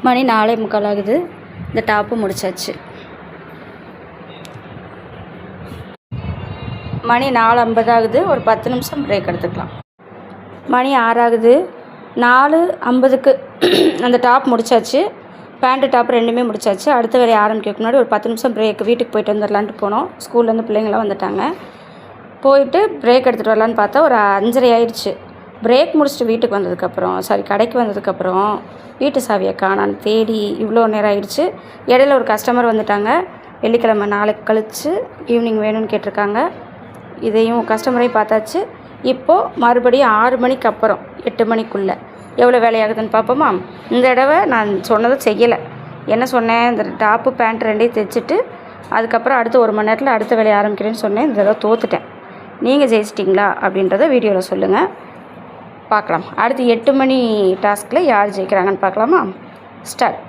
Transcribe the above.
மணி 4:45 ஆகுது. இந்த டாப்பு முடிச்சாச்சு. மணி 4:50 ஆகுது. ஒரு 10 நிமிஷம் பிரேக் எடுத்துக்கலாம். மணி 6 ஆகுது. 4:50க்கு அந்த டாப் முடிச்சாச்சு. பேண்ட்டு டாப் ரெண்டுமே முடிச்சாச்சு. அடுத்த வேலையை ஆரம்பிக்கிறதுக்கு முன்னாடி ஒரு 10 நிமிஷம் பிரேக், வீட்டுக்கு போயிட்டு வந்துடலான்ட்டு போனோம். ஸ்கூல்லேருந்து பிள்ளைங்களாம் வந்துட்டாங்க. போயிட்டு பிரேக் எடுத்துகிட்டு வரலான்னு பார்த்தா ஒரு 5:30 ஆயிடுச்சு. பிரேக் முடிச்சுட்டு வீட்டுக்கு வந்ததுக்கப்புறம், கடைக்கு வந்ததுக்கப்புறம் வீட்டு சாவியை காணான்னு தேடி இவ்வளோ நேரம் ஆயிடுச்சு. இடையில ஒரு கஸ்டமர் வந்துட்டாங்க. வெள்ளிக்கிழமை நாளைக்கு கழித்து ஈவினிங் வேணும்னு கேட்டிருக்காங்க. இதையும் கஸ்டமரையும் பார்த்தாச்சு. இப்போது மறுபடியும் 6 மணிக்கு அப்புறம் 8 மணிக்குள்ளே எவ்வளோ வேலையாகுதுன்னு பார்ப்போமா? இந்த தடவை நான் சொன்னதை செய்யலை. என்ன சொன்னேன்? இந்த டாப்பு பேண்ட் ரெண்டையும் தைச்சிட்டு அதுக்கப்புறம் அடுத்து 1 மணி நேரத்தில் அடுத்த வேலையை ஆரம்பிக்கிறேன்னு சொன்னேன். இந்த தடவை தோற்றுட்டேன். நீங்கள் ஜெயிச்சிட்டிங்களா அப்படின்றத வீடியோவில் சொல்லுங்கள், பார்க்கலாம். அடுத்து 8 மணி டாஸ்கில் யார் ஜெயிக்கிறாங்கன்னு பார்க்கலாமா? ஸ்டார்ட்.